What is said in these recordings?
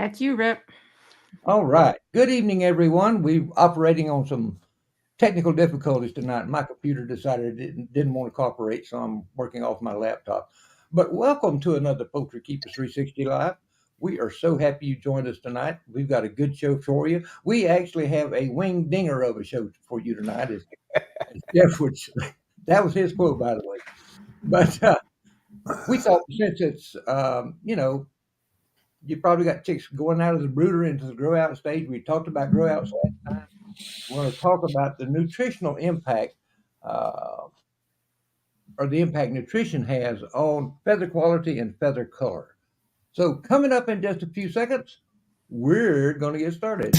That's you, Rip. All right. Good evening, everyone. We're operating on some technical difficulties tonight. My computer decided it didn't want to cooperate, so I'm working off my laptop. But welcome to another Poultry Keepers 360 Live. We are so happy you joined us tonight. We've got a good show for you. We actually have a wing dinger of a show for you tonight, as Jeff would say. That was his quote, by the way. But we thought since it's, you probably got chicks going out of the brooder into the grow out stage. We talked about grow outs last time. We want to talk about the nutritional impact uh, or the impact nutrition has on feather quality and feather color. So, coming up in just a few seconds, we're going to get started.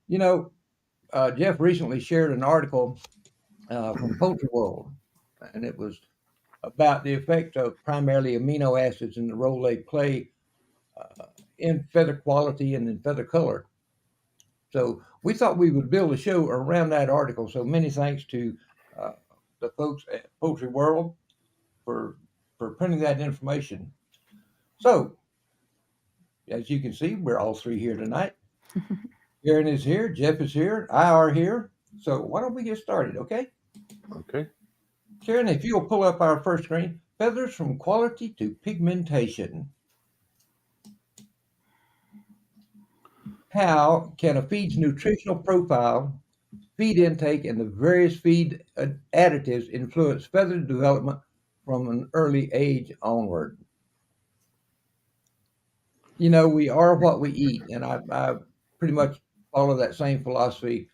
You know, Jeff recently shared an article from Poultry World, and it was about the effect of primarily amino acids and the role they play in feather quality and in feather color. So we thought we would build a show around that article. So many thanks to uh, the folks at Poultry World for for printing that information. So as you can see, we're all three here tonight. Aaron is here, Jeff is here, I are here. So why don't we get started, okay? Okay. Karen, if you'll pull up our first screen, feathers from quality to pigmentation. How can a feed's nutritional profile, feed intake, and the various feed additives influence feather development from an early age onward? We are what we eat, and I pretty much follow that same philosophy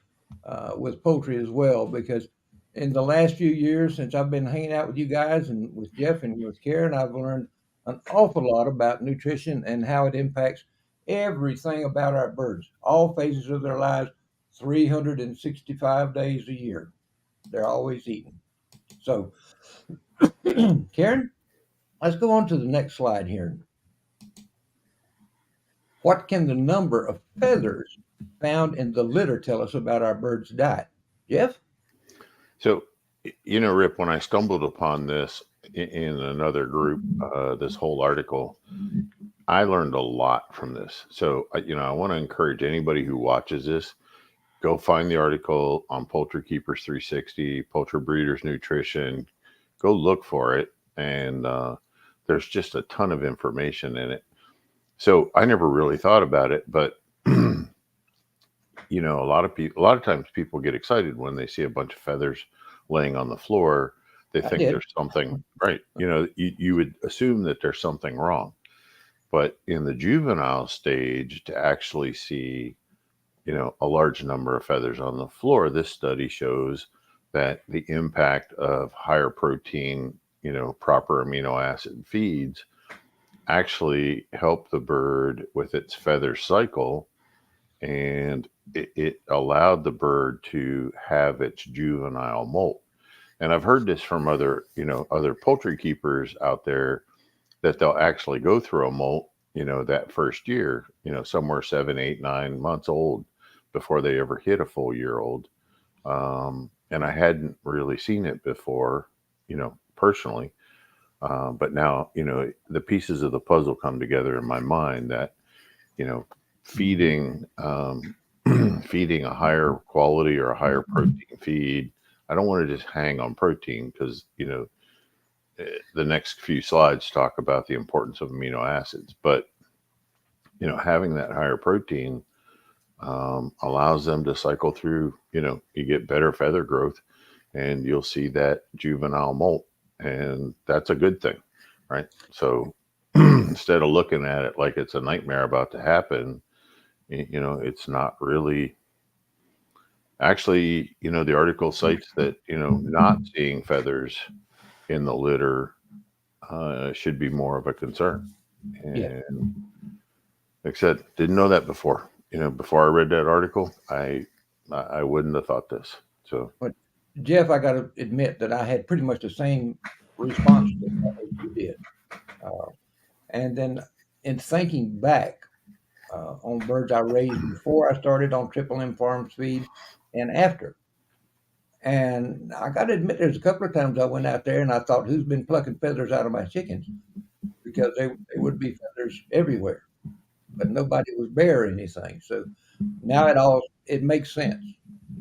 with poultry as well. Because in the last few years, since I've been hanging out with you guys and with Jeff and with Karen, I've learned an awful lot about nutrition and how it impacts everything about our birds, all phases of their lives, 365 days a year. They're always eating. So, Karen, let's go on to the next slide here. What can the number of feathers found in the litter tell us about our bird's diet? Jeff? So, Rip, when I stumbled upon this in another group, this whole article, I learned a lot from this. So, I want to encourage anybody who watches this, go find the article on Poultry Keepers 360, Poultry Breeders Nutrition. Go look for it. And there's just a ton of information in it. So I never really thought about it, but a lot of times people get excited when they see a bunch of feathers laying on the floor. They I think did. there's something right. You would assume that there's something wrong, but in the juvenile stage, to actually see, a large number of feathers on the floor, this study shows that the impact of higher protein, proper amino acid feeds actually help the bird with its feather cycle, and it allowed the bird to have its juvenile molt. And I've heard this from other poultry keepers out there, that they'll actually go through a molt, that first year, somewhere 7, 8, 9 months old before they ever hit a full year old. And I hadn't really seen it before, personally. But now, the pieces of the puzzle come together in my mind that, feeding feeding a higher quality or a higher protein feed. I don't want to just hang on protein because, the next few slides talk about the importance of amino acids. But, having that higher protein allows them to cycle through, you get better feather growth, and you'll see that juvenile molt. And that's a good thing, right? So instead of looking at it like it's a nightmare about to happen, it's not really. Actually, the article cites that, not seeing feathers in the litter should be more of a concern. Yeah. And like I said, didn't know that before. Before I read that article, I wouldn't have thought this. So, But Jeff, I got to admit that I had pretty much the same response to that as you did. Uh, and then in thinking back on birds I raised before I started on Triple M Farms feed and after, And I got to admit, there's a couple of times I went out there and I thought, who's been plucking feathers out of my chickens? Because they would be feathers everywhere, but nobody was bare or anything. So now it makes sense.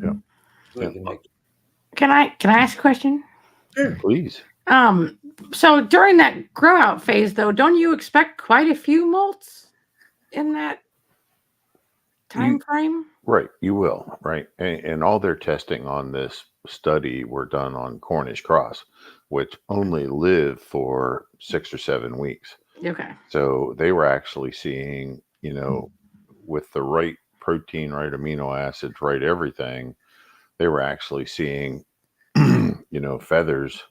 Yeah. Completely Yeah. makes Can I ask a question? sense. Please. So during that grow out phase, though, don't you expect quite a few molts in that time frame? Right, you will, right? And all their testing on this study were done on Cornish cross, which only live for 6 or 7 weeks. Okay. So they were actually seeing, with the right protein, right amino acids, right everything, they were actually seeing, feathers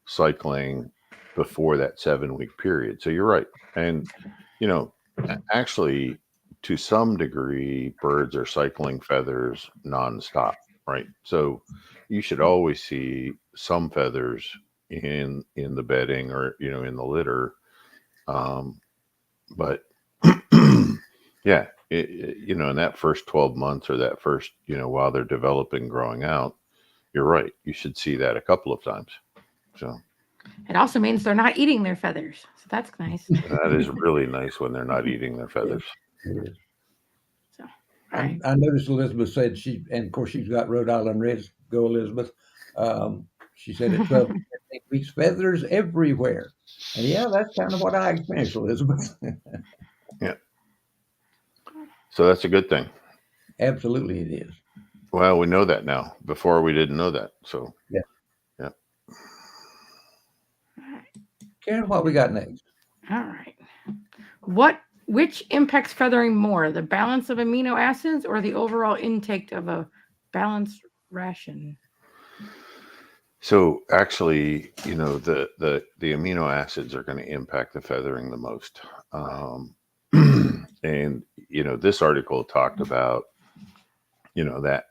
cycling before that 7 week period. So you're right. And, actually, to some degree, birds are cycling feathers nonstop, right? So you should always see some feathers in the bedding or in the litter. But yeah, in that first 12 months or that first, while they're developing, growing out, you're right. You should see that a couple of times. So It also means they're not eating their feathers. So that's nice. that is really nice when they're not eating their feathers. It is. So, all right. I noticed Elizabeth said and of course she's got Rhode Island Reds. Go Elizabeth. She said at 12 to 15 weeks, feathers everywhere. And yeah, that's kind of what I experienced, Elizabeth. Yeah. So that's a good thing. Absolutely, it is. Well, we know that now. Before we didn't know that. So Yeah. Yeah. Karen, what we got next? All right. Which impacts feathering more, the balance of amino acids or the overall intake of a balanced ration? So actually, the amino acids are going to impact the feathering the most. And this article talked about that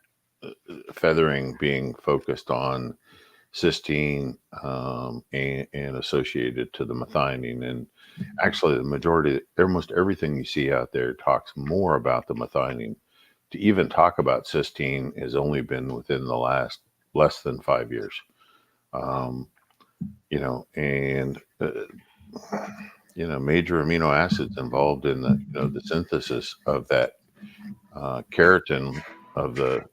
feathering being focused on cysteine and associated to the methionine. And actually, the majority, almost everything you see out there talks more about the methionine. To even talk about cysteine has only been within the last less than 5 years. And major amino acids involved in the synthesis of that keratin of the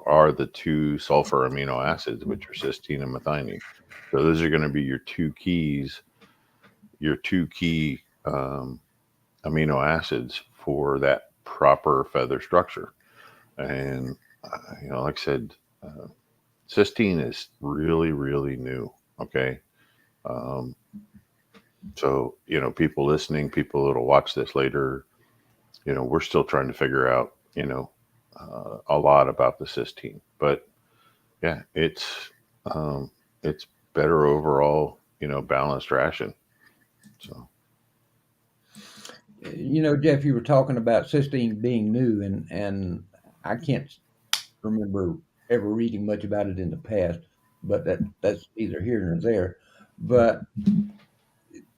are the two sulfur amino acids, which are cysteine and methionine. So those are going to be your two key amino acids for that proper feather structure. And like I said, cysteine is really, really new. Okay. So, people listening, people that'll watch this later, we're still trying to figure out, a lot about the cysteine, but yeah, it's better overall, balanced ration. So, Jeff, you were talking about cysteine being new, and I can't remember ever reading much about it in the past, but that's either here nor there. But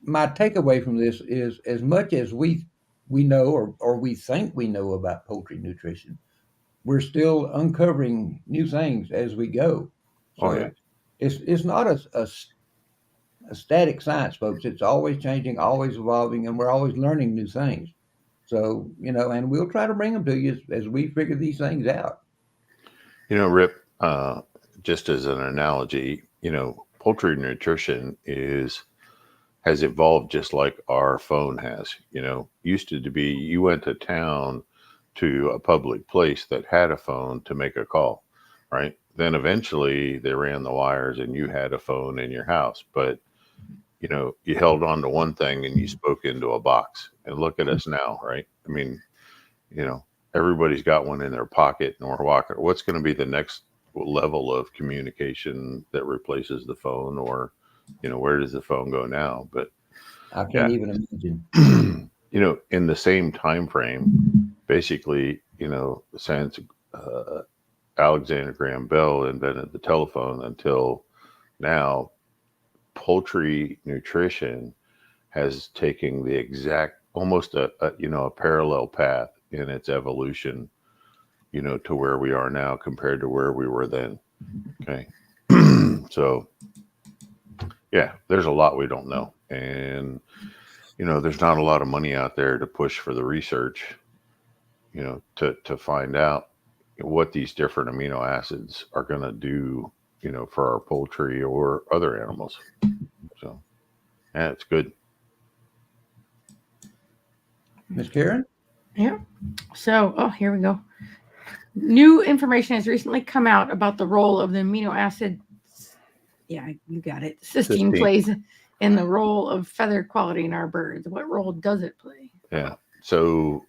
my takeaway from this is, as much as we know or we think we know about poultry nutrition, we're still uncovering new things as we go. oh yeah, So it's not a static science, folks. It's always changing, always evolving, and we're always learning new things. So, and we'll try to bring them to you as we figure these things out. Rip, just as an analogy, poultry nutrition has evolved just like our phone has. Used to be you went to town to a public place that had a phone to make a call, right? Then eventually they ran the wires and you had a phone in your house, but you held on to one thing and you spoke into a box. And look at us now, right? I mean, everybody's got one in their pocket and we're walking. What's going to be the next level of communication that replaces the phone, or where does the phone go now? But I can't even imagine. In the same time frame, basically, since Alexander Graham Bell invented the telephone until now, poultry nutrition has taken the exact, almost a parallel path in its evolution, to where we are now compared to where we were then. Okay. So, yeah, there's a lot we don't know. And, there's not a lot of money out there to push for the research, to find out what these different amino acids are going to do, for our poultry or other animals. So, yeah, it's good. Miss Karen? Yeah. So, oh, here we go. New information has recently come out about the role of the amino acid. Yeah, you got it. Cysteine Cysteine. plays in the role of feather quality in our birds. What role does it play? Yeah. So,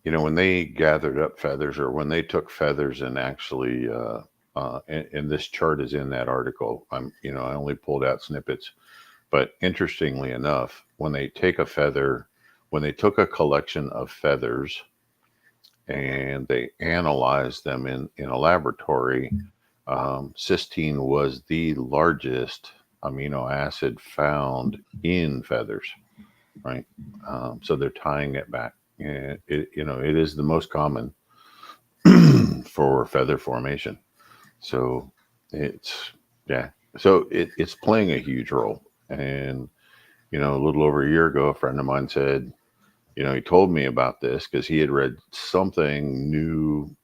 when they gathered up feathers, or when they took feathers and actually, and this chart is in that article. I only pulled out snippets, but interestingly enough, when they took a collection of feathers and they analyzed them in a laboratory, cysteine was the largest amino acid found in feathers, right? So they're tying it back. And it is the most common for feather formation. So it's, yeah. So it's playing a huge role. And, a little over a year ago, a friend of mine said, he told me about this because he had read something new,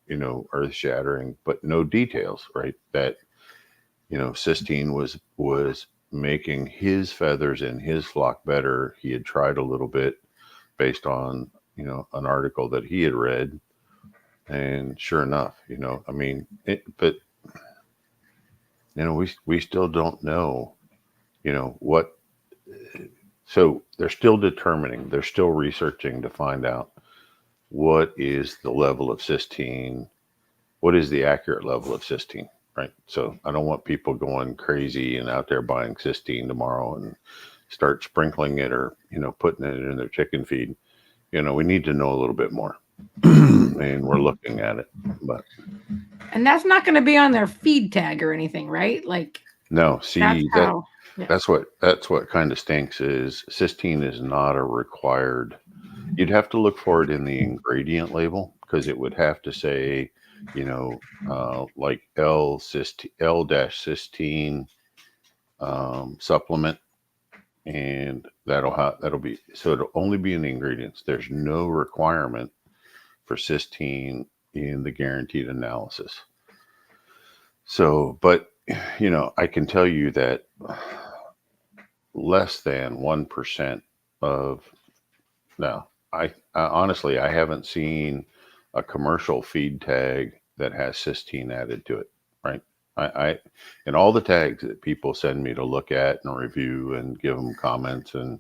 earth shattering, but no details, right? That, cysteine was making his feathers in his flock better. He had tried a little bit based on, an article that he had read. And sure enough, but, we still don't know, what. So they're still determining, they're still researching to find out what is the level of cysteine, what is the accurate level of cysteine, right? So I don't want people going crazy and out there buying cysteine tomorrow and start sprinkling it, or, putting it in their chicken feed. We need to know a little bit more. And we're looking at it. But And that's not going to be on their feed tag or anything, right? Like, no, see, that's how. Yeah. that's what kind of stinks, is cysteine is not a required. You'd have to look for it in the ingredient label, because it would have to say, like L-cysteine supplement, and that'll be, so it'll only be in the ingredients. There's no requirement for cysteine in the guaranteed analysis. So, but I can tell you that less than 1% of, no, I honestly, I haven't seen a commercial feed tag that has cysteine added to it, right? I and all the tags that people send me to look at and review and give them comments, and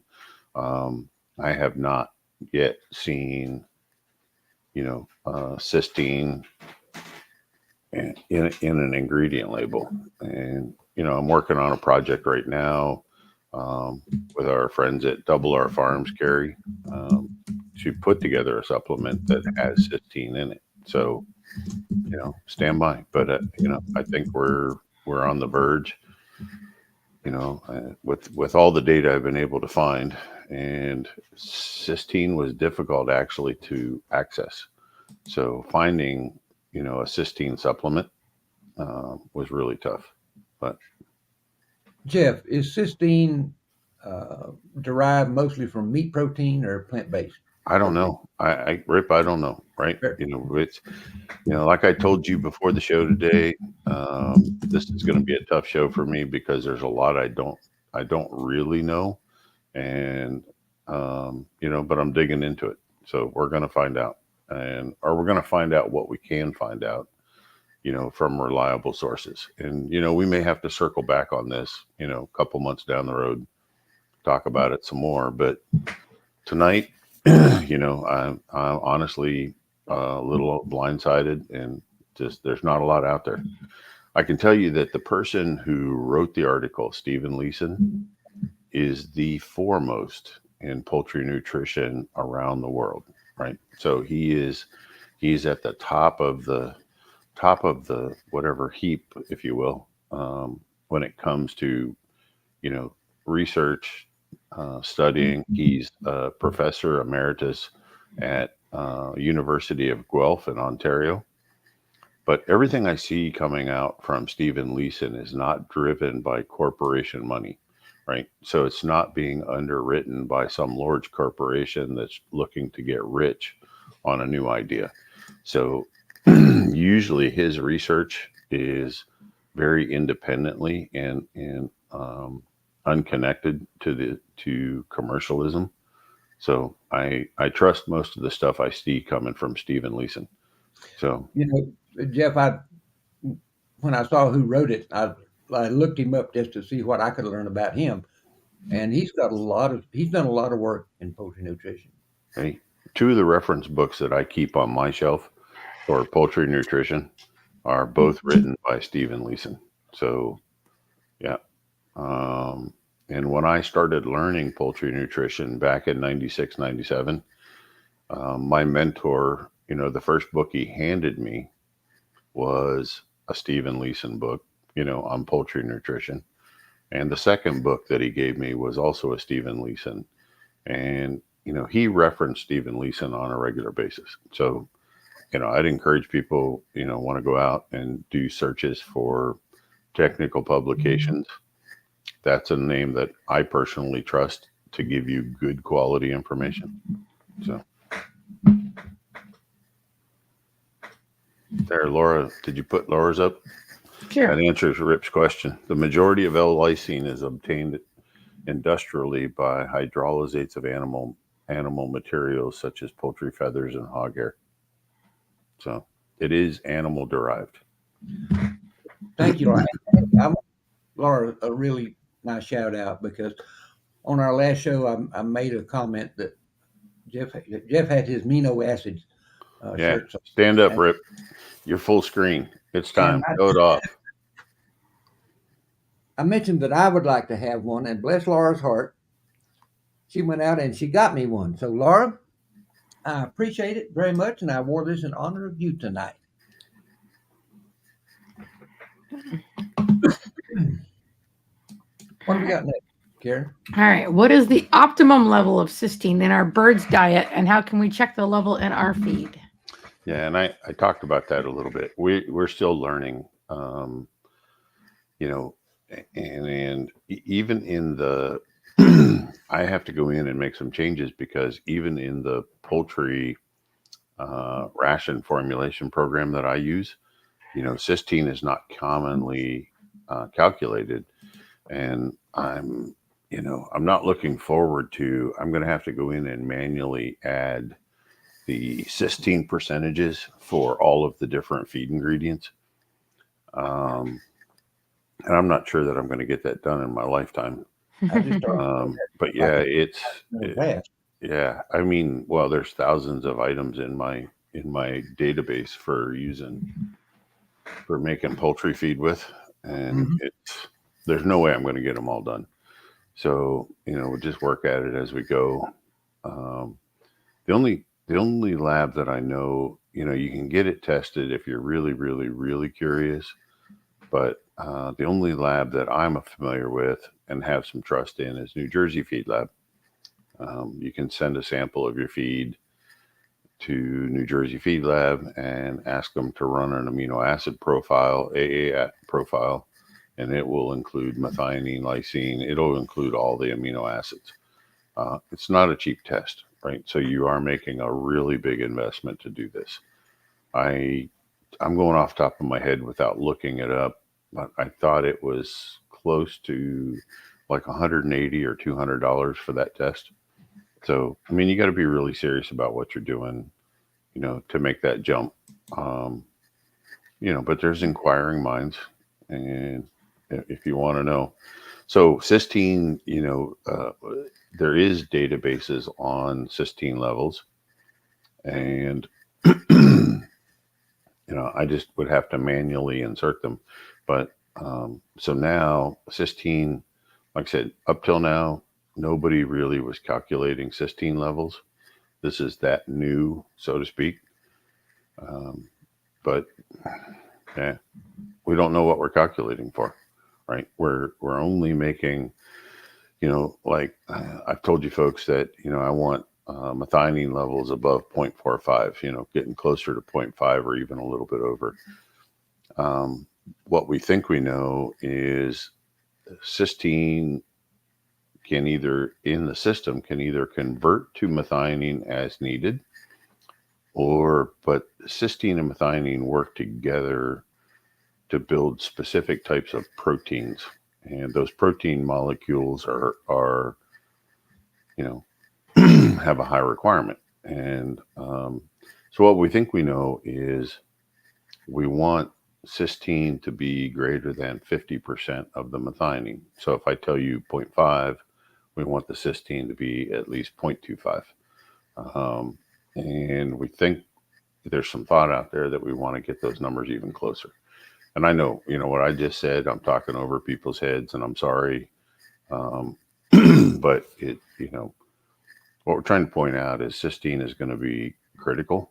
I have not yet seen, cysteine in an ingredient label. And I'm working on a project right now, with our friends at Double R Farms, Gary, to put together a supplement that has cysteine in it. So, stand by. But I think we're on the verge. With all the data I've been able to find, and cysteine was difficult actually to access. So finding, a cysteine supplement was really tough. But Jeff, is cysteine derived mostly from meat protein or plant-based? I don't know. Rip, I don't know. Right. Sure. It's, like I told you before the show today, this is going to be a tough show for me, because there's a lot I don't really know. And, but I'm digging into it. So we're going to find out, or we're going to find out what we can find out, from reliable sources. And, we may have to circle back on this, a couple months down the road, talk about it some more. But tonight, I'm honestly a little blindsided, and just, there's not a lot out there. I can tell you that the person who wrote the article, Stephen Lysine, is the foremost in poultry nutrition around the world, right? So he's at the top of the whatever heap, if you will, when it comes to, research, studying. He's a professor emeritus at University of Guelph in Ontario. But everything I see coming out from Stephen Lysine is not driven by corporation money, right? So it's not being underwritten by some large corporation that's looking to get rich on a new idea. So usually his research is very independently and unconnected to commercialism. So I trust most of the stuff I see coming from Stephen Lysine. So Jeff, when I saw who wrote it, I looked him up just to see what I could learn about him, and he's done a lot of work in poultry nutrition. hey, two of the reference books that I keep on my shelf for poultry nutrition are both written by Stephen Lysine. So yeah. And when I started learning poultry nutrition back in 96, 97, my mentor, the first book he handed me was a Stephen Lysine book, on poultry nutrition. And the second book that he gave me was also a Stephen Lysine. And, he referenced Stephen Lysine on a regular basis. So, I'd encourage people, want to go out and do searches for technical publications. That's a name that I personally trust to give you good quality information. So there, Laura, did you put Laura's up? Sure. That answers Rip's question. The majority of L-lysine is obtained industrially by hydrolyzates of animal materials such as poultry feathers and hog hair. So it is animal derived. Thank you, Laura. Laura, a really nice shout out, because on our last show, I made a comment that Jeff had his amino acids Yeah, shirts on. stand up, Rip. You're full screen. It's time. Go it off. I mentioned that I would like to have one, and bless Laura's heart, she went out and she got me one. So, Laura, I appreciate it very much, and I wore this in honor of you tonight. What do we got next, Karen? All right. What is the optimum level of cysteine in our bird's diet, and how can we check the level in our feed? Yeah, and I talked about that a little bit. We're still learning, and even in the, I have to go in and make some changes, because even in the poultry ration formulation program that I use, cysteine is not commonly calculated, and I'm not looking forward to. I'm going to have to go in and manually add the cysteine percentages for all of the different feed ingredients. And I'm not sure that I'm going to get that done in my lifetime. But yeah, yeah. I mean, well, there's thousands of items in my database for making poultry feed with, and there's no way I'm going to get them all done. So we'll just work at it as we go. The only lab that I know, you can get it tested if you're really, really, really curious. But the only lab that I'm familiar with and have some trust in is New Jersey Feed Lab. You can send a sample of your feed to New Jersey Feed Lab and ask them to run an amino acid profile, AA profile, and it will include methionine, lysine. It'll include all the amino acids. It's not a cheap test, right? So you are making a really big investment to do this. I'm going off the top of my head without looking it up, but I thought it was close to like $180 or $200 for that test. So, I mean, you got to be really serious about what you're doing, to make that jump. But there's inquiring minds, and if you want to know. So cysteine, there is databases on cysteine levels, and I just would have to manually insert them. But so now cysteine, like I said, up till now, nobody really was calculating cysteine levels. This is that new, so to speak. But yeah, we don't know what we're calculating for, right? We're only making, like I've told you folks that, I want methionine levels above 0.45, getting closer to 0.5 or even a little bit over. What we think we know is cysteine can either in the system can either convert to methionine as needed, but cysteine and methionine work together to build specific types of proteins, and those protein molecules are have a high requirement. And so what we think we know is we want cysteine to be greater than 50% of the methionine. So if I tell you 0.5, we want the cysteine to be at least 0.25. And we think there's some thought out there that we want to get those numbers even closer. And I know, what I just said, I'm talking over people's heads, and I'm sorry. But what we're trying to point out is cysteine is going to be critical.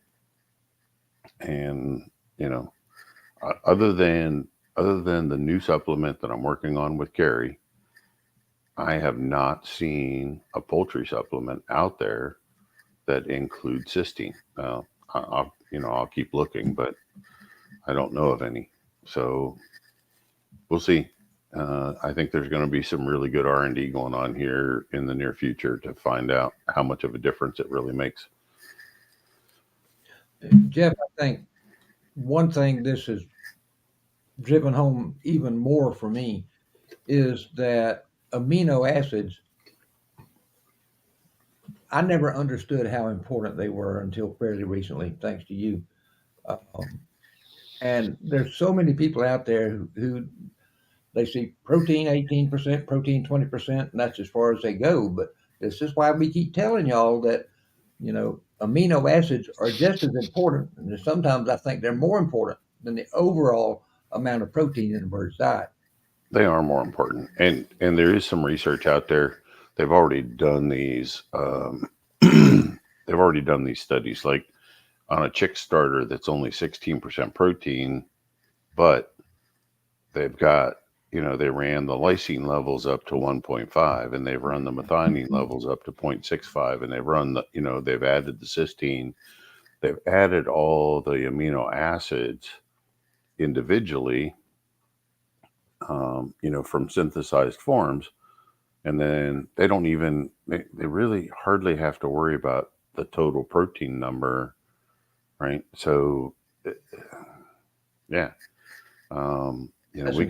And, other than the new supplement that I'm working on with Carrie, I have not seen a poultry supplement out there that includes cysteine. I'll keep looking, but I don't know of any. So we'll see. I think there's going to be some really good R&D going on here in the near future to find out how much of a difference it really makes. Jeff, I think one thing this has driven home even more for me is that amino acids, I never understood how important they were until fairly recently, thanks to you. And there's so many people out there who they see protein 18%, protein 20%, and that's as far as they go. But this is why we keep telling y'all that, amino acids are just as important. And sometimes I think they're more important than the overall amount of protein in a bird's diet. They are more important. And there is some research out there. They've already done these. They've already done these studies, like on a chick starter that's only 16% protein, but they've got, they ran the lysine levels up to 1.5, and they've run the methionine levels up to 0.65, and they've run they've added the cysteine, they've added all the amino acids individually, from synthesized forms. And then they don't even, they really hardly have to worry about the total protein number, right? So, yeah, we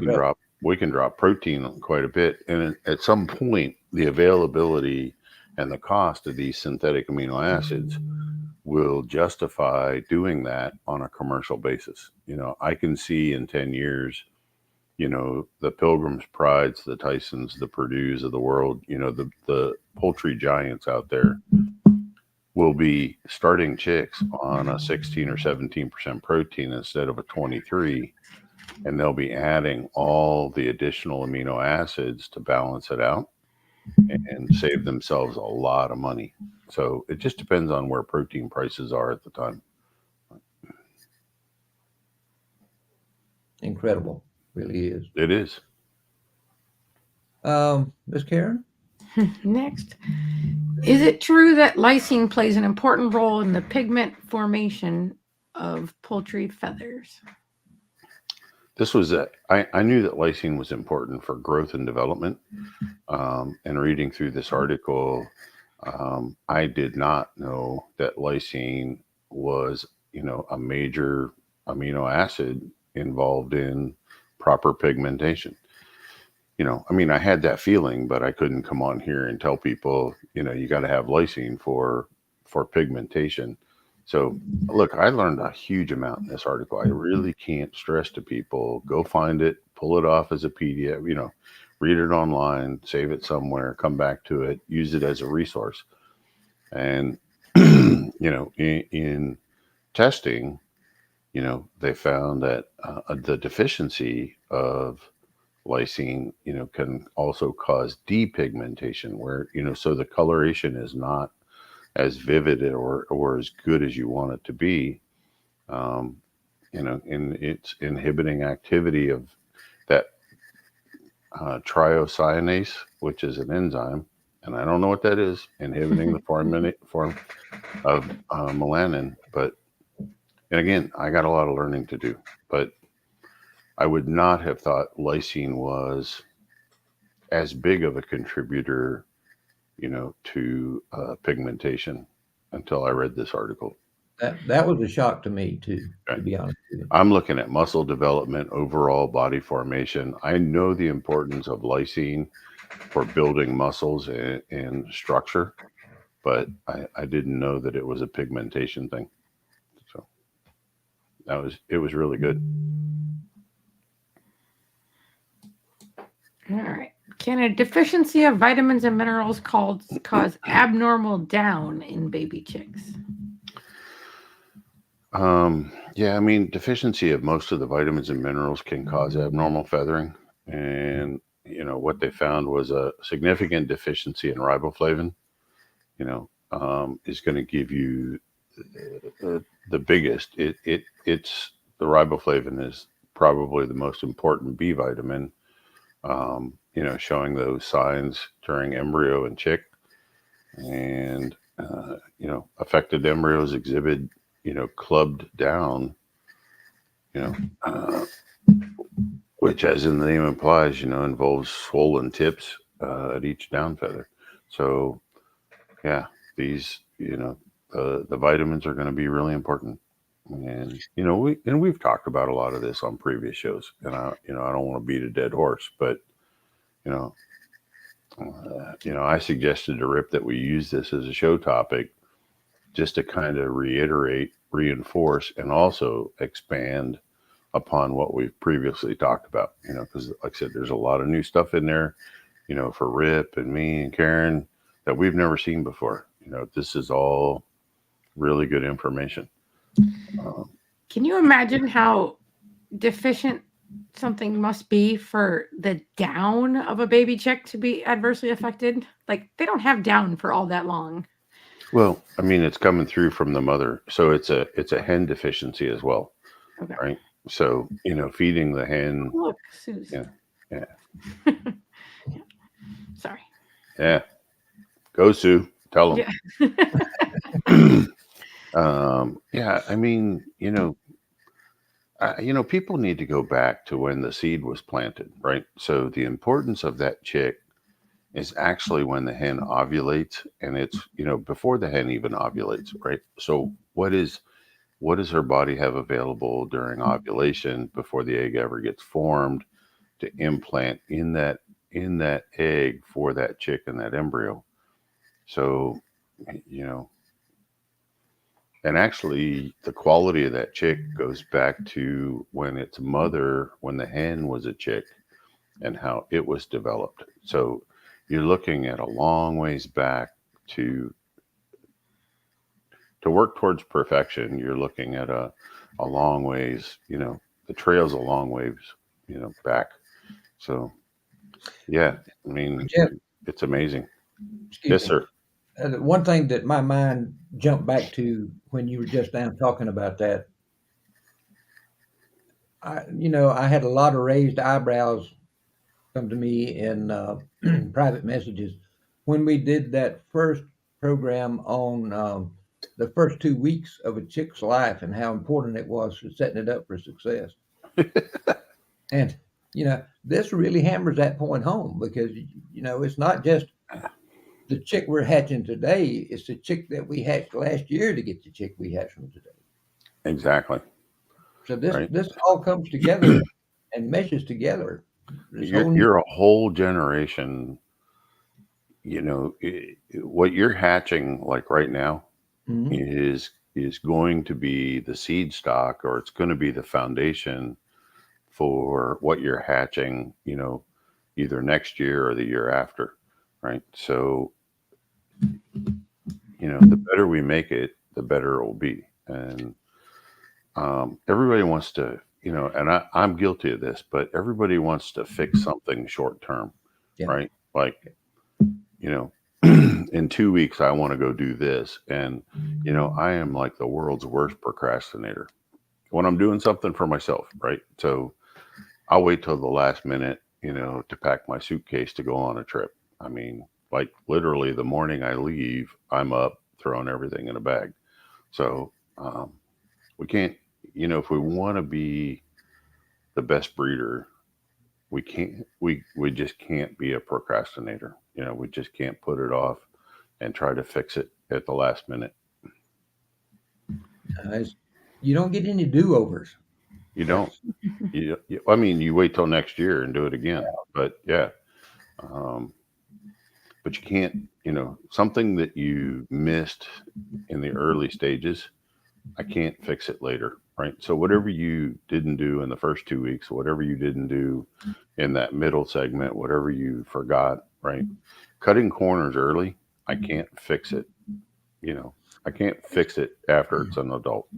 can drop protein quite a bit, and at some point, the availability and the cost of these synthetic amino acids will justify doing that on a commercial basis. I can see in 10 years, the Pilgrims Prides, the Tysons, the Purdues of the world, the poultry giants out there will be starting chicks on a 16 or 17% protein instead of a 23, and they'll be adding all the additional amino acids to balance it out and save themselves a lot of money. So it just depends on where protein prices are at the time. Incredible. Really is. It is. Miss Karen? Next. Is it true that lysine plays an important role in the pigment formation of poultry feathers? This was I knew that lysine was important for growth and development. And reading through this article, I did not know that lysine was, a major amino acid involved in proper pigmentation. I had that feeling, but I couldn't come on here and tell people, you got to have lysine for pigmentation. So look, I learned a huge amount in this article. I really can't stress to people, go find it, pull it off as a PDF, read it online, save it somewhere, come back to it, use it as a resource. And, in testing, they found that the deficiency of lysine, can also cause depigmentation, where, so the coloration is not as vivid or as good as you want it to be, and it's inhibiting activity of that triocyanase, which is an enzyme, and I don't know what that is, inhibiting the form of melanin. And again, I got a lot of learning to do, but I would not have thought lysine was as big of a contributor, to pigmentation until I read this article. That was a shock to me too, Okay. to be honest with you. I'm looking at muscle development, overall body formation. I know the importance of lysine for building muscles and structure, but I didn't know that it was a pigmentation thing. So it was really good. All right. Can a deficiency of vitamins and minerals cause abnormal down in baby chicks? Yeah, I mean, deficiency of most of the vitamins and minerals can cause abnormal feathering. And, what they found was a significant deficiency in riboflavin, is going to give you the biggest. It's the riboflavin is probably the most important B vitamin, showing those signs during embryo and chick. And, affected embryos exhibit, clubbed down, uh, which, as in the name implies, involves swollen tips at each down feather. So, yeah, these, the vitamins are going to be really important. And we've talked about a lot of this on previous shows, and I don't want to beat a dead horse, but you know, I suggested to Rip that we use this as a show topic just to kind of reiterate, reinforce, and also expand upon what we've previously talked about. Because like I said, there's a lot of new stuff in there, for Rip and me and Karen that we've never seen before. This is all really good information. Can you imagine how deficient something must be for the down of a baby chick to be adversely affected? Like, they don't have down for all that long. Well, I mean, it's coming through from the mother, so it's a hen deficiency as well, Okay. right? So feeding the hen. Oh, look, Susan. Yeah. Sorry. Yeah, go Sue. Tell them. Yeah. Yeah. I mean, people need to go back to when the seed was planted, right? So the importance of that chick is actually when the hen ovulates, and it's before the hen even ovulates, right? So what does her body have available during ovulation before the egg ever gets formed to implant in that egg for that chick and that embryo? So and actually the quality of that chick goes back to when the hen was a chick and how it was developed. So you're looking at a long ways back to work towards perfection. You're looking at a long ways, the trail's a long ways, back. So yeah, I mean, Jeff, it's amazing. excuse Yes, me. sir. One thing that my mind jumped back to when you were just now talking about that, I had a lot of raised eyebrows come to me in private messages when we did that first program on the first 2 weeks of a chick's life and how important it was for setting it up for success. And this really hammers that point home because it's not just the chick we're hatching today; it's the chick that we hatched last year to get the chick we hatched from today. Exactly. So this Right. this all comes together and meshes together. This whole You're a whole generation. What you're hatching like right now Mhm. is going to be the seed stock, or it's going to be the foundation for what you're hatching, either next year or the year after, right? So, the better we make it, the better it will be. And everybody wants to, and I'm guilty of this, but everybody wants to fix something short term, Yeah. right? Like, in 2 weeks, I want to go do this. And, I am like the world's worst procrastinator when I'm doing something for myself, right? So I'll wait till the last minute, to pack my suitcase to go on a trip. I mean, like literally the morning I leave, I'm up throwing everything in a bag. So we can't, if we want to be the best breeder, we just can't be a procrastinator. We just can't put it off and try to fix it at the last minute. You don't get any do-overs. You don't. I mean, you wait till next year and do it again. But yeah, but you can't. Something that you missed in the early stages, I can't fix it later, right? So whatever you didn't do in the first 2 weeks, whatever you didn't do in that middle segment, whatever you forgot, right? Cutting corners early, I can't fix it. I can't fix it after it's an adult.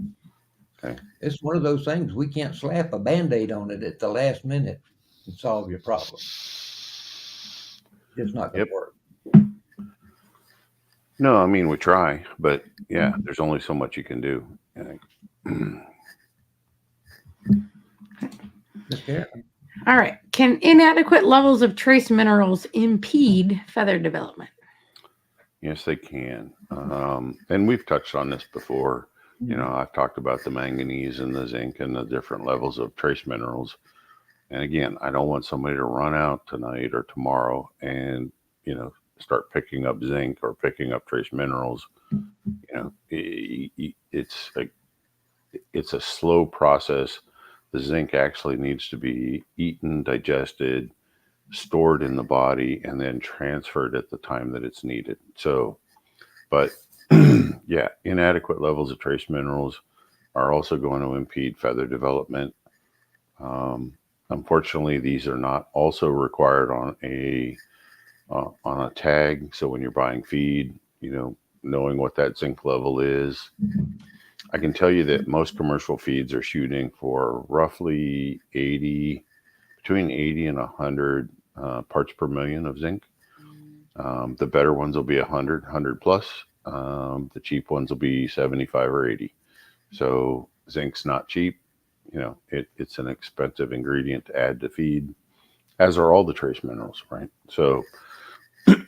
Okay. It's one of those things we can't slap a Band-Aid on it at the last minute and solve your problem. It's not going to work. No, I mean, we try, but yeah, there's only so much you can do. All right. Can inadequate levels of trace minerals impede feather development? Yes, they can. And we've touched on this before. I've talked about the manganese and the zinc and the different levels of trace minerals. And again, I don't want somebody to run out tonight or tomorrow and, start picking up zinc or picking up trace minerals. It's a slow process. The zinc actually needs to be eaten, digested, stored in the body, and then transferred at the time that it's needed. So, but yeah, inadequate levels of trace minerals are also going to impede feather development. Unfortunately, these are not also required on a tag. So when you're buying feed, knowing what that zinc level is. I can tell you that most commercial feeds are shooting for roughly between 80 and 100 parts per million of zinc. The better ones will be 100 plus. The cheap ones will be 75 or 80. So zinc's not cheap. It's an expensive ingredient to add to feed, as are all the trace minerals, right? So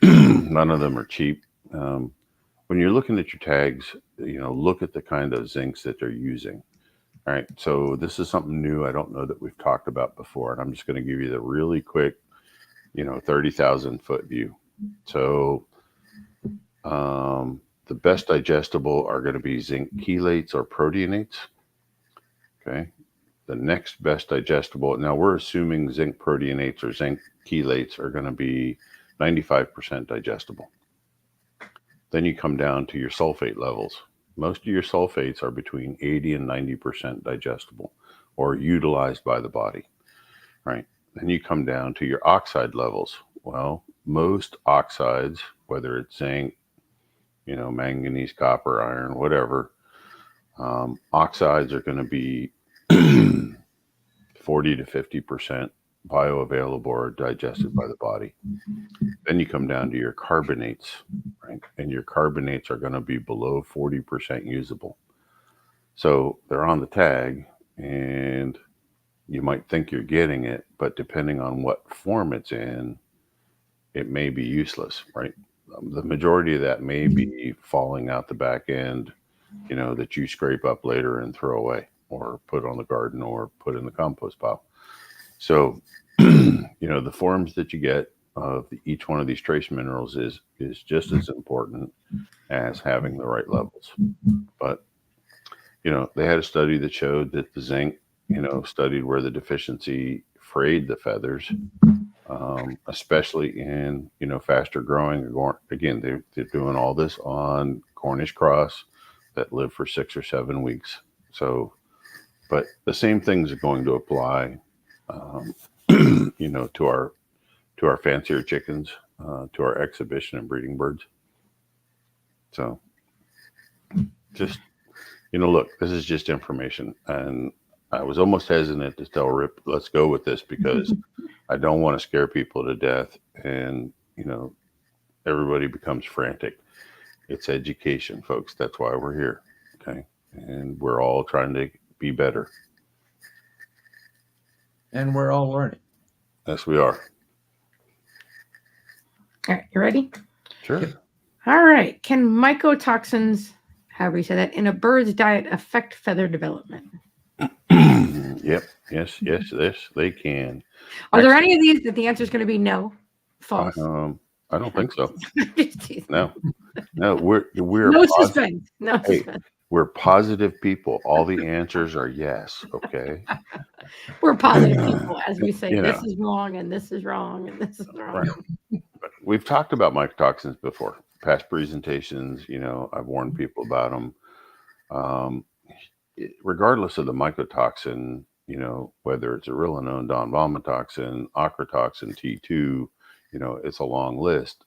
none of them are cheap. When you're looking at your tags, look at the kind of zincs that they're using. All right. So this is something new. I don't know that we've talked about before, and I'm just going to give you the really quick, 30,000 foot view. So the best digestible are going to be zinc chelates or proteinates. Okay. The next best digestible, now we're assuming zinc proteinates or zinc chelates are going to be 95% digestible. Then you come down to your sulfate levels. Most of your sulfates are between 80 and 90% digestible or utilized by the body, right? Then you come down to your oxide levels. Well, most oxides, whether it's zinc, manganese, copper, iron, whatever, oxides are going to be 40 to 50% bioavailable or digested by the body. Then you come down to your carbonates, right? And your carbonates are going to be below 40% usable. So they're on the tag and you might think you're getting it, but depending on what form it's in, it may be useless, right? The majority of that may be falling out the back end, that you scrape up later and throw away or put on the garden or put in the compost pile. So, the forms that you get of each one of these trace minerals is just as important as having the right levels. But, they had a study that showed that the zinc, studied where the deficiency frayed the feathers, especially in, faster growing. Again, they're doing all this on Cornish cross that live for 6 or 7 weeks. So, but the same things are going to apply, to our fancier chickens, to our exhibition and breeding birds. So just, look, this is just information. And I was almost hesitant to tell Rip, let's go with this because I don't want to scare people to death and, everybody becomes frantic. It's education, folks. That's why we're here. Okay. And we're all trying to be better. And we're all learning. Yes, we are. All right. You ready? Sure. All right. Can mycotoxins, however you say that, in a bird's diet affect feather development? Yep. Yes. They can. Are there Actually, any of these that the answer is going to be no? False. I don't think so. Just teasing. No. We're No positive. suspense. No Hey, suspense. we're positive people. All the answers are yes. Okay. We're positive people as we say You this know, is wrong and this is wrong and this is wrong. right. We've talked about mycotoxins before, past presentations. I've warned people about them. Regardless of the mycotoxin, whether it's arilanone, donvalmitoxin, ochratoxin, T2, it's a long list,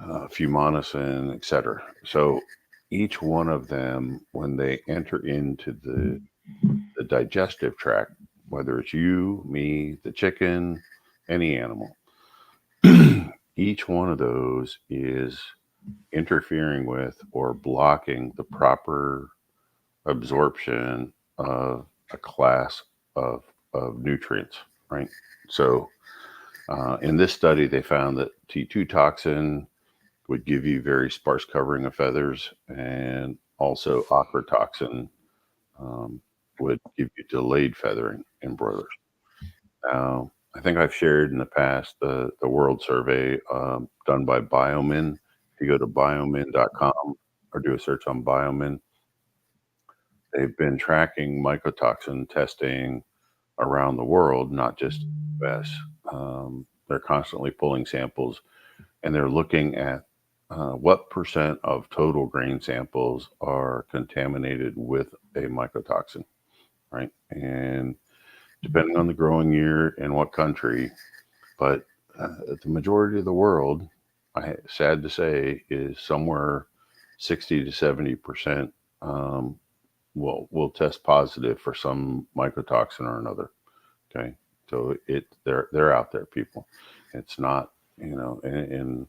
fumonisin, etc. So each one of them, when they enter into the digestive tract, whether it's you, me, the chicken, any animal, each one of those is interfering with or blocking the proper absorption of a class of nutrients, right? So in this study, they found that T2 toxin would give you very sparse covering of feathers, and also ochratoxin would give you delayed feathering in broilers. Now, I think I've shared in the past the world survey done by Biomin. If you go to biomin.com or do a search on Biomin, they've been tracking mycotoxin testing around the world, not just the US. They're constantly pulling samples, and they're looking at what percent of total grain samples are contaminated with a mycotoxin, right? And depending on the growing year and what country, but the majority of the world, sad to say, is somewhere 60 to 70% will test positive for some mycotoxin or another. Okay, so they're out there, people. It's not, and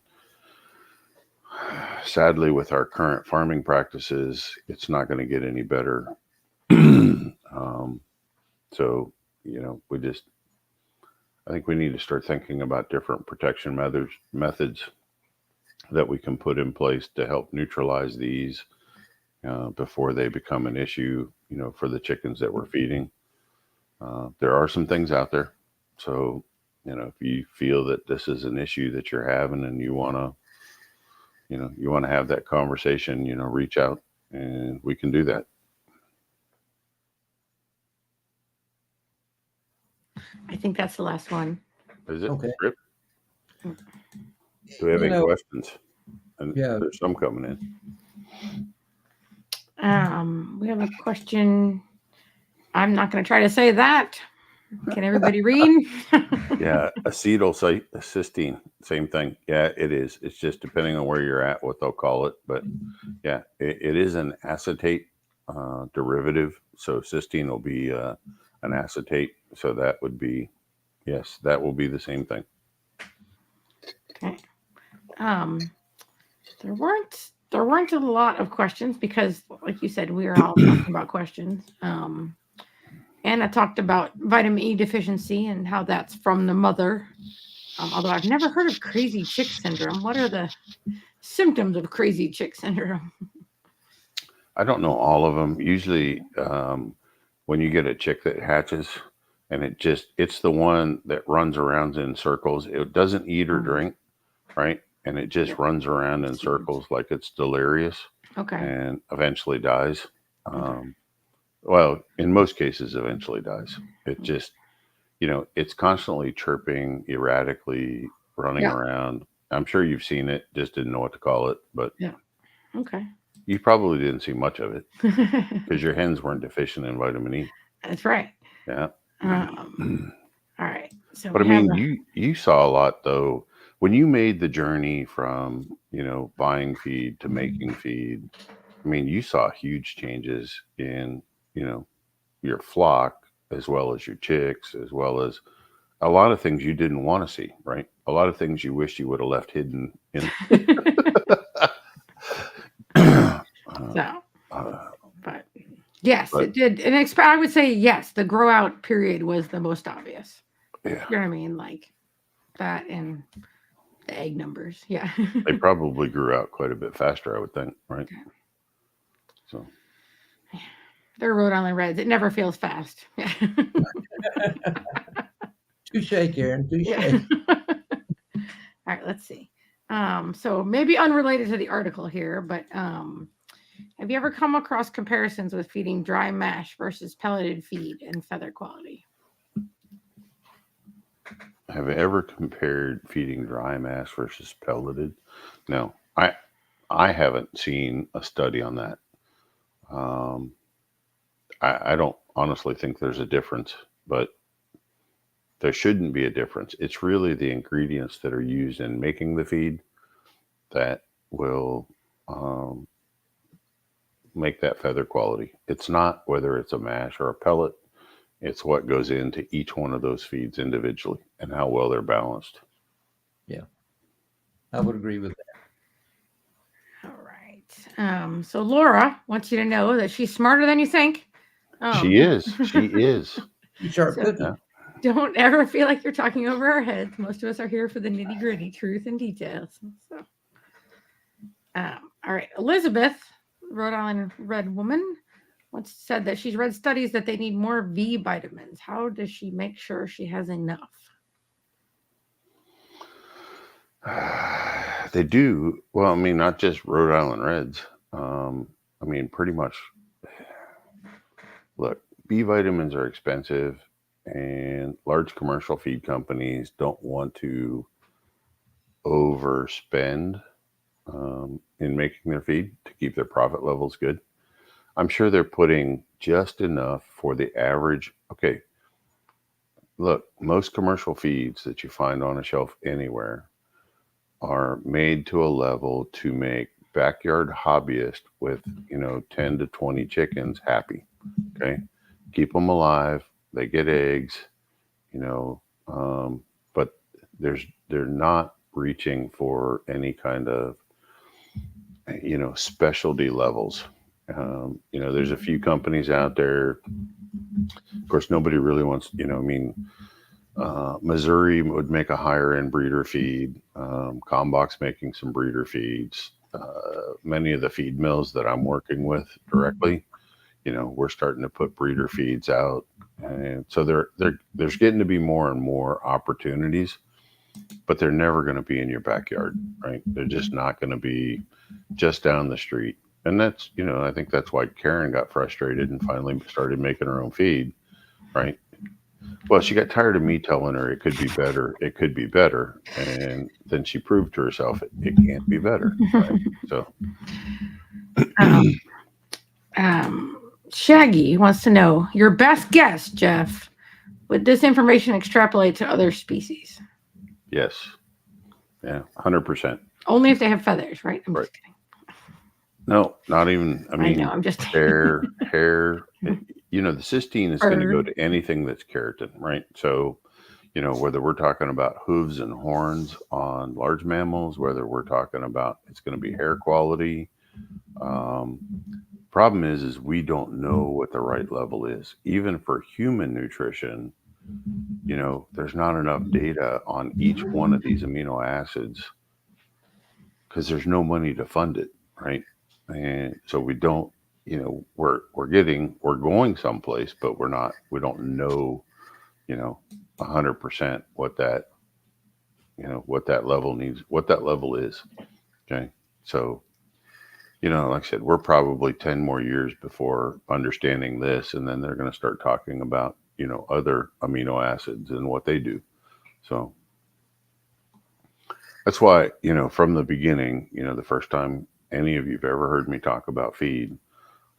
sadly, with our current farming practices, it's not going to get any better. So I think we need to start thinking about different protection methods that we can put in place to help neutralize these before they become an issue, for the chickens that we're feeding. There are some things out there. So, if you feel that this is an issue that you're having and you want to have that conversation, reach out and we can do that. I think that's the last one. Is it? Okay. Rip? Do we have any questions? And Yeah. there's some coming in. We have a question. I'm not going to try to say that. Can everybody read? Yeah, acetylcysteine, same thing. Yeah, it is. It's just depending on where you're at, what they'll call it. But yeah, it is an acetate derivative. So cysteine will be an acetate. So that would be, yes, that will be the same thing. Okay. There weren't a lot of questions because, like you said, we are all talking about questions. Anna talked about vitamin E deficiency and how that's from the mother. Although I've never heard of crazy chick syndrome. What are the symptoms of crazy chick syndrome? I don't know all of them. Usually, when you get a chick that hatches, and it's the one that runs around in circles. It doesn't eat or drink, right? And it just runs around in circles like it's delirious. Okay. And eventually dies. Well, in most cases, eventually dies. It just, it's constantly chirping erratically, running around. I'm sure you've seen it, just didn't know what to call it. But yeah. Okay. You probably didn't see much of it because your hens weren't deficient in vitamin E. That's right. Yeah. All right. So, but I mean, you saw a lot though when you made the journey from buying feed to making feed. I mean, you saw huge changes in your flock as well as your chicks, as well as a lot of things you didn't want to see, right? A lot of things you wish you would have left hidden in. But yes, it did. And I would say, yes, the grow out period was the most obvious. Yeah. You know what I mean? Like that and the egg numbers. Yeah. They probably grew out quite a bit faster, I would think, right? So They're Rhode Island Reds. It never feels fast. Touche, Karen. Touche. Yeah. All right, let's see. So maybe unrelated to the article here, but have you ever come across comparisons with feeding dry mash versus pelleted feed and feather quality? Have you ever compared feeding dry mash versus pelleted? No, I haven't seen a study on that. I don't honestly think there's a difference, but there shouldn't be a difference. It's really the ingredients that are used in making the feed that will make that feather quality. It's not whether it's a mash or a pellet. It's what goes into each one of those feeds individually and how well they're balanced. Yeah, I would agree with that. All right. So Laura wants you to know that she's smarter than you think. She is. She is. You sharp So- cookie. Yeah. Don't ever feel like you're talking over our heads. Most of us are here for the nitty gritty, truth and details. So, all right. Elizabeth, Rhode Island Red woman, once said that she's read studies that they need more V vitamins. How does she make sure she has enough? They do. Well, I mean, not just Rhode Island Reds. I mean, pretty much. Look, B vitamins are expensive, and large commercial feed companies don't want to overspend in making their feed to keep their profit levels good. I'm sure they're putting just enough for the average. Okay, look, most commercial feeds that you find on a shelf anywhere are made to a level to make backyard hobbyists with 10 to 20 chickens happy. Okay, keep them alive, they get eggs, but they're not reaching for any kind of specialty levels. There's a few companies out there. Of course, nobody really wants, Missouri would make a higher end breeder feed. Combach's making some breeder feeds. Many of the feed mills that I'm working with directly, we're starting to put breeder feeds out, and so there's getting to be more and more opportunities, but they're never going to be in your backyard, right? They're just not going to be just down the street, and that's I think that's why Karen got frustrated and finally started making her own feed, right? Well, she got tired of me telling her it could be better. It could be better. And then she proved to herself it can't be better. Right? So, Shaggy wants to know your best guess, Jeff. Would this information extrapolate to other species? yes. Yeah, 100%. Only if they have feathers, right? I'm just kidding. No, not even. I mean, know, I'm just hair. The cysteine is going to go to anything that's keratin, right? So, whether we're talking about hooves and horns on large mammals, whether we're talking about it's going to be hair quality. Problem is we don't know what the right level is. Even for human nutrition, there's not enough data on each one of these amino acids because there's no money to fund it, right? And so we don't, we're going someplace, but we don't know, 100% what that level needs, what that level is. Okay. So, like I said, we're probably 10 more years before understanding this, and then they're going to start talking about, other amino acids and what they do. So that's why, from the beginning, the first time any of you've ever heard me talk about feed,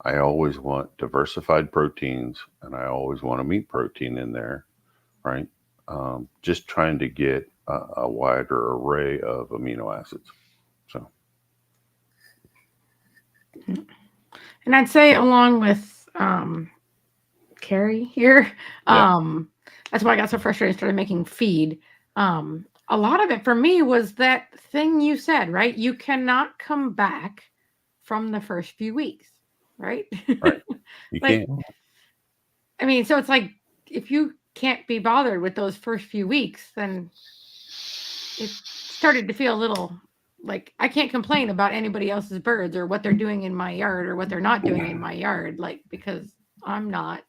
I always want diversified proteins, and I always want a meat protein in there, right? Just trying to get a wider array of amino acids. So, and I'd say along with Carrie here, that's why I got so frustrated and started making feed. A lot of it for me was that thing you said, right? You cannot come back from the first few weeks, right? right. You can't. I mean, so it's like if you can't be bothered with those first few weeks, then it started to feel a little like I can't complain about anybody else's birds or what they're doing in my yard or what they're not doing in my yard, like because I'm not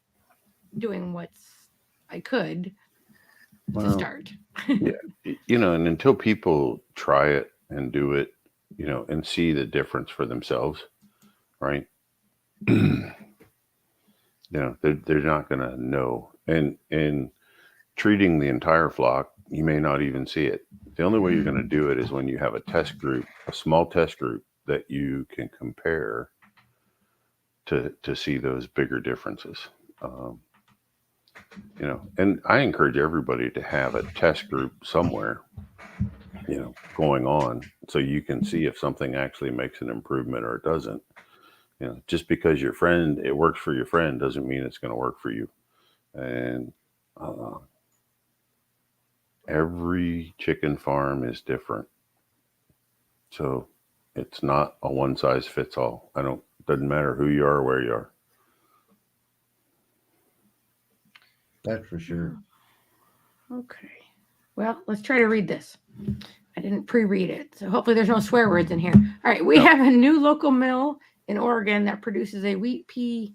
doing what's I could to Well, start. yeah, and until people try it and do it, and see the difference for themselves, right? They're not going to know. And treating the entire flock, you may not even see it. The only way you're going to do it is when you have a test group, a small test group that you can compare to see those bigger differences. Um, and I encourage everybody to have a test group somewhere, going on, so you can see if something actually makes an improvement or it doesn't. Just because it works for your friend doesn't mean it's going to work for you. And every chicken farm is different. So it's not a one size fits all. Doesn't matter who you are or where you are. That's for sure. Okay. Well, let's try to read this. I didn't pre-read it, so hopefully there's no swear words in here. All right, we have a new local mill in Oregon that produces a wheat pea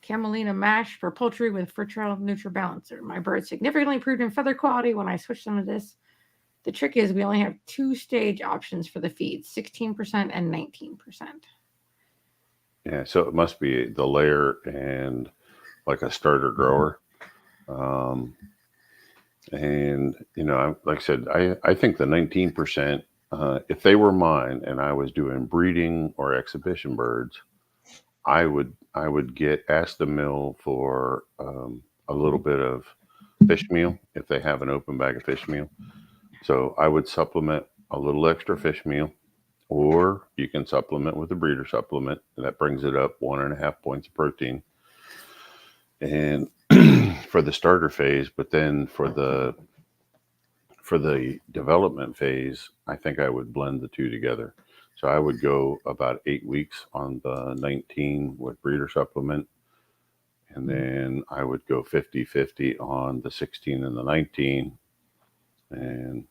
camelina mash for poultry with fertile NutriBalancer. My birds significantly improved in feather quality when I switched them to this. The trick is we only have 2-stage options for the feed, 16% and 19%. Yeah, so it must be the layer and like a starter grower. And like I said, I think the 19%, if they were mine and I was doing breeding or exhibition birds, I would ask the mill for a little bit of fish meal if they have an open bag of fish meal. So I would supplement a little extra fish meal, or you can supplement with a breeder supplement, and that brings it up 1.5 points of protein. And for the starter phase, but then for the development phase, I think I would blend the two together. So I would go about 8 weeks on the 19 with breeder supplement, and then I would go 50-50 on the 16 and the 19. And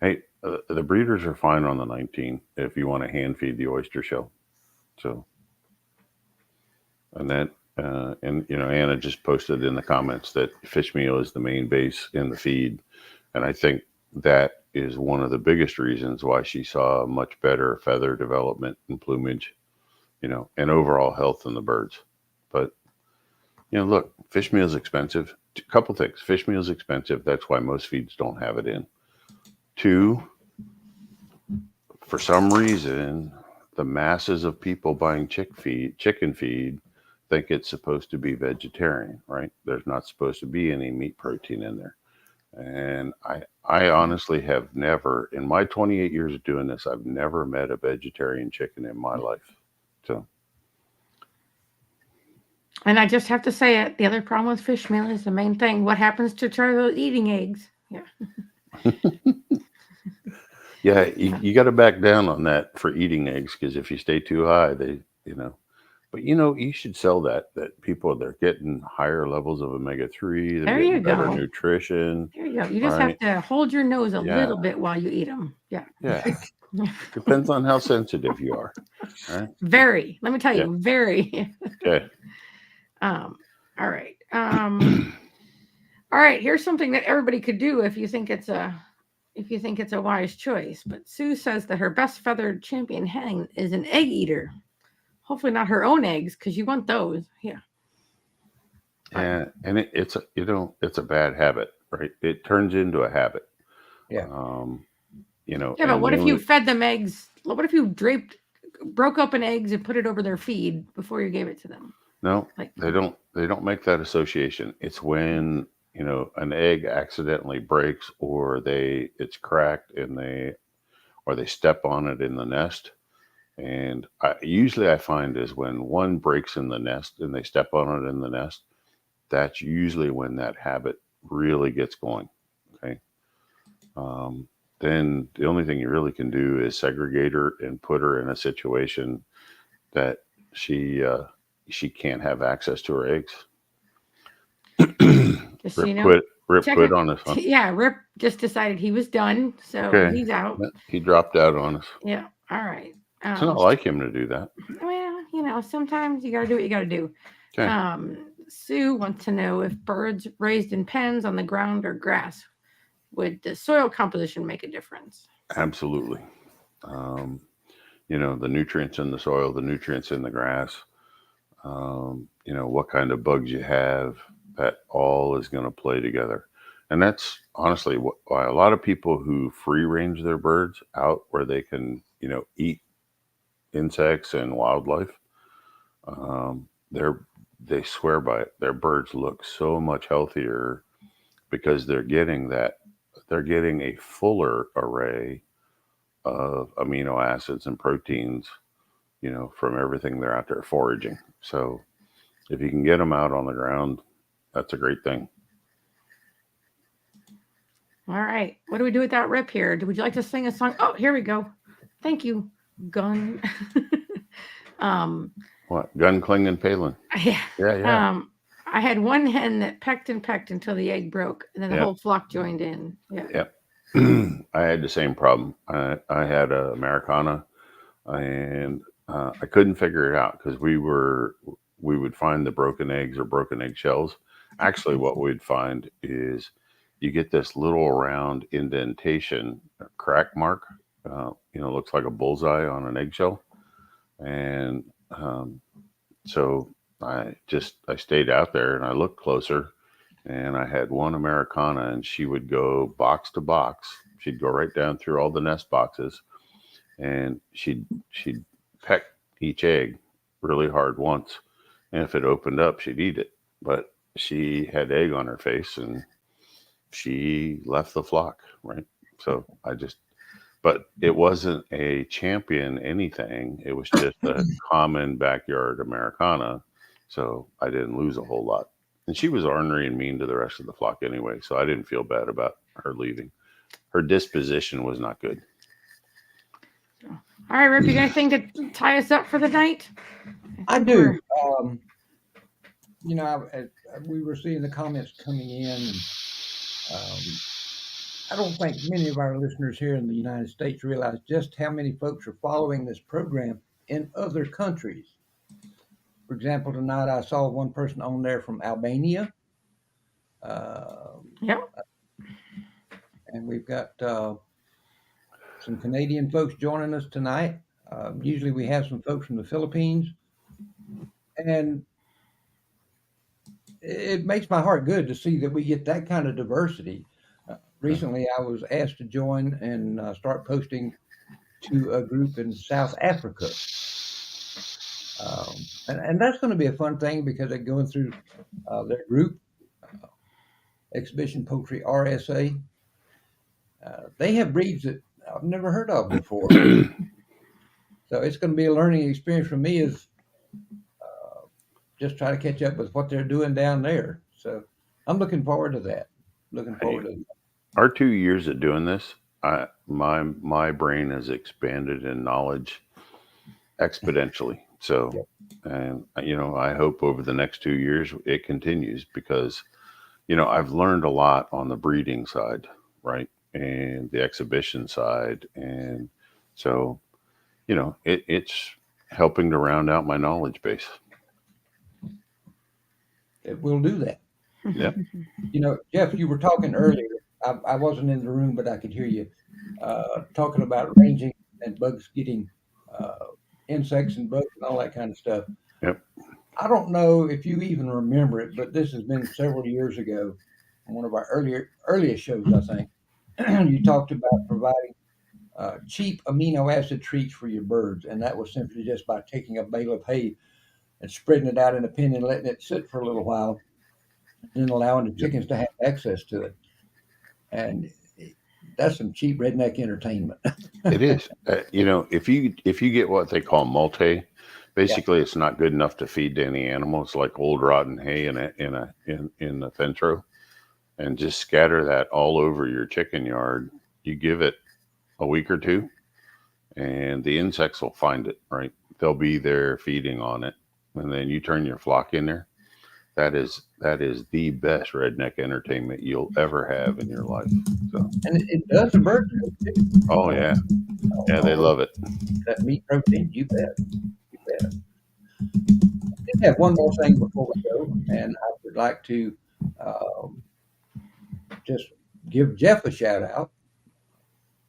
hey, the breeders are fine on the 19 if you want to hand feed the oyster shell. So, and that, Anna just posted in the comments that fish meal is the main base in the feed. And I think that is one of the biggest reasons why she saw much better feather development and plumage, and overall health in the birds. But, look, fish meal is expensive. A couple things. Fish meal is expensive. That's why most feeds don't have it in. 2, for some reason, the masses of people buying chicken feed think it's supposed to be vegetarian, right? There's not supposed to be any meat protein in there. And I honestly have never, in my 28 years of doing this, I've never met a vegetarian chicken in my life. So. And I just have to say it. The other problem with fish meal is the main thing. What happens to Charlie eating eggs? Yeah. Yeah, you got to back down on that for eating eggs, because if you stay too high, but you should sell that people, they're getting higher levels of omega-3, they're getting better nutrition. There you go. You just have to hold your nose a little bit while you eat them. Yeah. Depends on how sensitive you are. Right? Very. Let me tell you, very. Okay. All right. All right. Here's something that everybody could do if you think it's a wise choice. But Sue says that her best feathered champion hen is an egg eater. Hopefully not her own eggs, because you want those. Yeah. Yeah, and it's a bad habit, right? It turns into a habit. Yeah. Yeah, but what if you fed them eggs? What if you broke open eggs and put it over their feed before you gave it to them? No, they don't make that association. It's when an egg accidentally breaks, or it's cracked and they step on it in the nest. And usually I find is when one breaks in the nest and they step on it in the nest, that's usually when that habit really gets going. Okay. Then the only thing you really can do is segregate her and put her in a situation that she can't have access to her eggs. Rip quit on us. Huh? Yeah, Rip just decided he was done, so he's out. He dropped out on us. Yeah. All right. It's not like him to do that. Well, sometimes you got to do what you got to do. Okay. Sue wants to know if birds raised in pens on the ground or grass, would the soil composition make a difference? Absolutely. The nutrients in the soil, the nutrients in the grass, what kind of bugs you have, that all is going to play together. And that's honestly why a lot of people who free range their birds out where they can, eat insects and wildlife, they swear by it. Their birds look so much healthier because they're getting a fuller array of amino acids and proteins, from everything they're out there foraging. So if you can get them out on the ground, that's a great thing. All right. What do we do with that rip here? Would you like to sing a song? Oh, here we go. Thank you, Gun. What? Gun, Kling, and Palin. Yeah. Yeah. I had one hen that pecked and pecked until the egg broke, and then the whole flock joined in. Yeah. Yep. I had the same problem. I had a Americana, and I couldn't figure it out because we would find the broken eggs or broken egg shells. Actually, what we'd find is you get this little round indentation, a crack mark. Looks like a bullseye on an eggshell, and so I stayed out there and I looked closer, and I had one Americana, and she would go box to box. She'd go right down through all the nest boxes, and she'd peck each egg really hard once, and if it opened up, she'd eat it. But she had egg on her face, and she left the flock, right? So but it wasn't a champion anything. It was just a common backyard Americana. So I didn't lose a whole lot. And she was ornery and mean to the rest of the flock anyway. So I didn't feel bad about her leaving. Her disposition was not good. All right, Rip, you got anything to tie us up for the night? I do. We were seeing the comments coming in. And, I don't think many of our listeners here in the United States realize just how many folks are following this program in other countries. For example, tonight I saw one person on there from Albania. Yep. And we've got some Canadian folks joining us tonight. Usually we have some folks from the Philippines. And it makes my heart good to see that we get that kind of diversity. Recently, I was asked to join and start posting to a group in South Africa. And that's going to be a fun thing because they're going through their group, Exhibition Poultry RSA. They have breeds that I've never heard of before. So it's going to be a learning experience for me as just try to catch up with what they're doing down there. So I'm looking forward to that. Our 2 years of doing this, my brain has expanded in knowledge exponentially. So, and I hope over the next 2 years it continues because, I've learned a lot on the breeding side, right, and the exhibition side, and so, it's helping to round out my knowledge base. It will do that. Yep. Jeff, you were talking earlier. I wasn't in the room, but I could hear you talking about ranging and bugs getting insects and bugs and all that kind of stuff. Yep. I don't know if you even remember it, but this has been several years ago on one of our earliest shows, I think. You talked about providing cheap amino acid treats for your birds, and that was simply just by taking a bale of hay and spreading it out in a pen and letting it sit for a little while, and then allowing the chickens to have access to it. And that's some cheap redneck entertainment. It is. If you get what they call multi, basically it's not good enough to feed to any animal. It's like old rotten hay in the fence row, and just scatter that all over your chicken yard. You give it a week or two, and the insects will find it. Right, they'll be there feeding on it, and then you turn your flock in there. That is the best redneck entertainment you'll ever have in your life. So, and it does the birds. Oh yeah, they love it. That meat protein, you bet. I have one more thing before we go, and I would like to just give Jeff a shout out.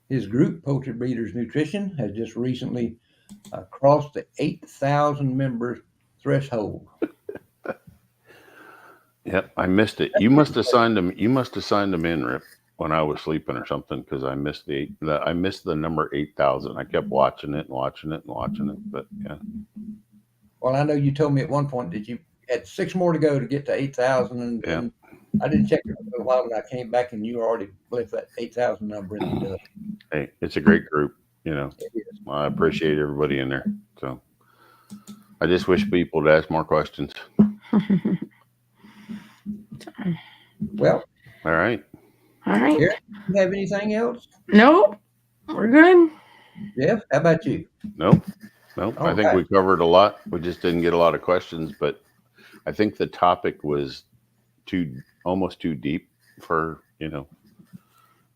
His group, Poultry Breeders Nutrition, has just recently crossed the 8,000 members threshold. Yep, I missed it. You must have signed them. You must have signed them in, Rip, when I was sleeping or something, because I missed I missed the number 8,000. I kept watching it and watching it and watching it, but yeah. Well, I know you told me at one point that you had 6 more to go to get to 8,000, and Yeah. I didn't check it for a while, and I came back and you were already left that 8,000 number in the dust. Hey, it's a great group. You know, It is. I appreciate everybody in there. So I just wish people would ask more questions. Well, All right. All right. Karen, do you have anything else? Nope. We're good. Jeff, how about you? Nope. I think Okay. we covered a lot. We just didn't get a lot of questions, but I think the topic was almost too deep for,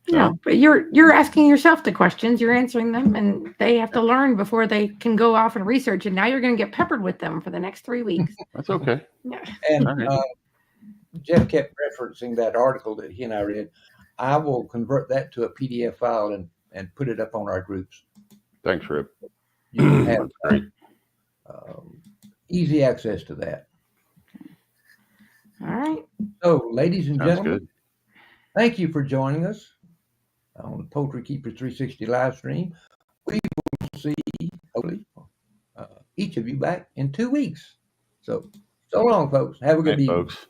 No, but you're asking yourself the questions, you're answering them, and they have to learn before they can go off and research. And now you're going to get peppered with them for the next 3 weeks. That's okay. Yeah. And All right. Jeff kept referencing that article that he and I read. I will convert that to a PDF file and put it up on our groups. Thanks, Rip. You can have That's great. easy access to that. All right. So, ladies and Sounds gentlemen, good. thank you for joining us on the Poultry Keeper 360 live stream. We will see, hopefully, each of you back in 2 weeks. So long, folks. Have a good Night, evening. folks.